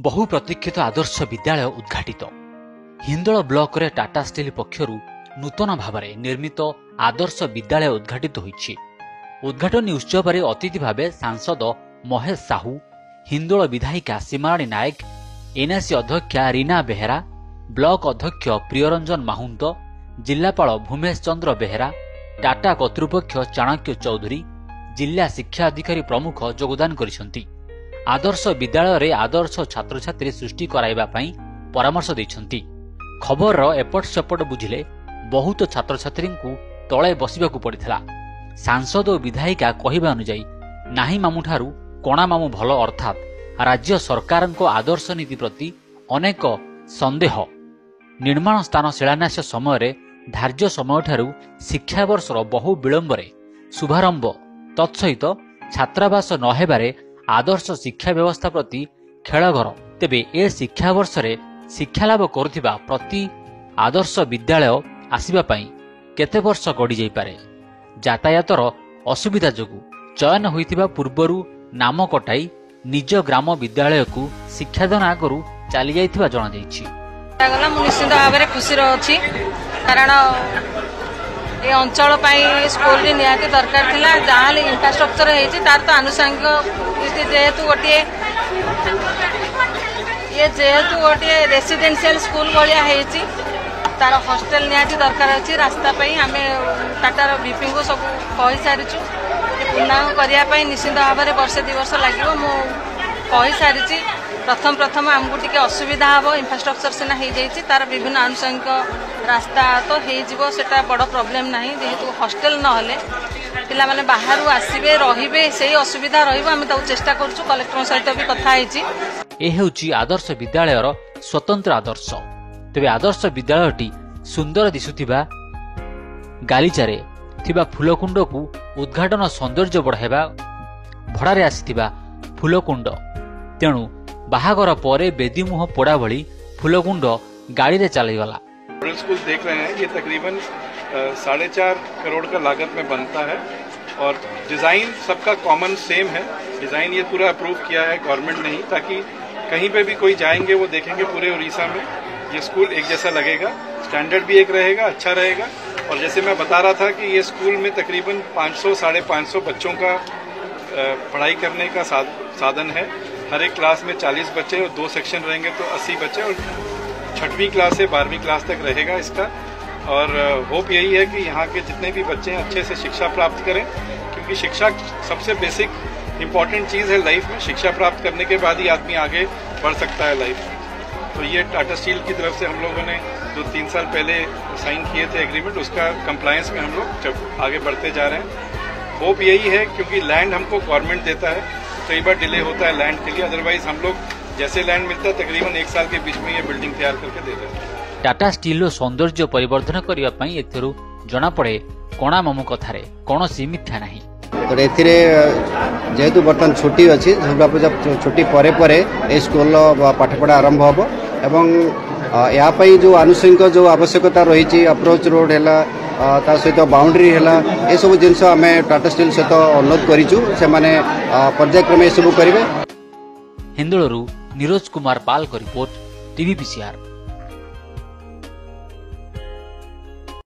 बहु प्रतीक्षित आदर्श विद्यालय उद्घाटित। हिंदोल ब्लॉक रे टाटा स्टील पक्षरु नूतन भाव निर्मित आदर्श विद्यालय उद्घाटित होईछि। उद्घाटनी उत्सव में अतिथि भाव सांसद महेश साहू, हिंदोल विधायिका सीमाराणी नायक, एनएसी अध्यक्षा रीना बेहेरा, ब्लॉक अध्यक्ष प्रियरंजन माहुंत, जिलापाल भूमेश चंद्र बेहेरा, टाटा कर्तृपक्ष चाणक्य चौधरी, जिला शिक्षा अधिकारी प्रमुख योगदान करिसेंति। आदर्श विद्यालय रे आदर्श छात्र छात्री सृष्टि कराइबा पई परामर्श दैछंती। खबर एपट सेपट बुझिले बहुत छात्र छात्री को तले बसिबाकू पड़िथिला। सांसद और विधायिका कहवा अनुजाई नाही मामू ठारू कोणा मामू भल अर्थात राज्य सरकार आदर्श नीति प्रति अनेक संदेह। निर्माण स्थान शिलान्यास समय धार्य समय ठारू शिक्षा वर्षर बहु विलंबरे शुभारंभ तत्सहित छात्रावास नहेबारे आदर्श शिक्षा व्यवस्था प्रति खेलघर। तेबे ए शिक्षा वर्ष रे शिक्षा लाभ करुथिबा प्रति आदर्श विद्यालय आसीबा पई केते वर्ष गड़ी जाई पारे। यातायातर असुविधा जोगु चयन होइतिबा पूर्वरु नाम कटाई निज ग्राम विद्यालय को शिक्षादान आगरु चली जाइथिबा जणा जाइछि। निश्चित भाव में खुशी रही कारण ये अंचल स्कूल निहाती दरकार थिला। जहाँ इंफ्रास्ट्रक्चर होती तार तो आनुषंगिक जेहेतु गोटे रेसिडेंशियल स्कूल भाया होती तार हॉस्टल निहाती दरकार अच्छी। रास्ता आम टाटार बीपी को सब कही सारी पूर्णांग करने निश्चित भाव में वर्षे 2 वर्ष लगे। मुझे सारी प्रथम आमको टी असुविधा हम इंफ्रास्ट्रक्चर सीना हो जाइए तार विभिन्न आनुषंगिक रास्ता तो होटा बड़ प्रोब्लेम ना जेहेतु हॉस्टल ना पिला माने बाहर आसबे रे से असुविधा रही चेष्टा करूँ। कलेक्टर सहित भी कथा आदर्श विद्यालय स्वतंत्र आदर्श। तेबे आदर्श विद्यालयटी सुंदर दिशुथिबा गालीचारे थिबा फूलकुंड को उद्घाटन सौंदर्य बढ़ाइबा भड़ारे आसीथिबा फूलकुंड तेणु बाहागर परे बेदी मुह पोड़ा भली फूलकुंड गाड़ी रे चलीगला। मॉडल स्कूल देख रहे हैं, ये तकरीबन 4.5 करोड़ का लागत में बनता है और डिज़ाइन सबका कॉमन सेम है। डिज़ाइन ये पूरा अप्रूव किया है गवर्नमेंट ने ही, ताकि कहीं पे भी कोई जाएंगे वो देखेंगे पूरे उड़ीसा में ये स्कूल एक जैसा लगेगा। स्टैंडर्ड भी एक रहेगा, अच्छा रहेगा। और जैसे मैं बता रहा था कि ये स्कूल में तकरीबन 500-550 बच्चों का पढ़ाई करने का साधन है। हर एक क्लास में 40 बच्चे और 2 सेक्शन रहेंगे तो 80 बच्चे और 6वीं क्लास से 12वीं क्लास तक रहेगा इसका। और होप यही है कि यहाँ के जितने भी बच्चे हैं अच्छे से शिक्षा प्राप्त करें, क्योंकि शिक्षा सबसे बेसिक इम्पॉर्टेंट चीज़ है लाइफ में। शिक्षा प्राप्त करने के बाद ही आदमी आगे बढ़ सकता है लाइफ में। तो ये टाटा स्टील की तरफ से हम लोगों ने जो 3 साल पहले साइन किए थे एग्रीमेंट, उसका कंप्लायंस में हम लोग आगे बढ़ते जा रहे हैं। होप यही है क्योंकि लैंड हमको गवर्नमेंट देता है, कई बार डिले होता है लैंड के लिए। अदरवाइज हम लोग जैसे लैंड मिलता है तकरीबन 1 साल के बीच में ये बिल्डिंग तैयार करके दे देते हैं। टाटा स्टील सौंदर्य परिवर्धन करने एथिरु जना पड़े कोणा मामू कथारे कौनसी मिथ्या नहीं। तो एथिरे जेहेतु बर्तमान छुट्टी अच्छी छुट्टी परे परे ए स्कूल पाठपढ़ा आरंभ हम एवं यहाँ जो आनुषंगिक जो आवश्यकता रही अप्रोच रोड है ता सहित बाउंड्री है सब जिनस आम टाटा स्टील सहित अनुरोध करूँ से पर्यायक्रमे सब करेंगे। हिंदोलरू नीरज कुमार पाल का रिपोर्ट, टीवी पीसीआर।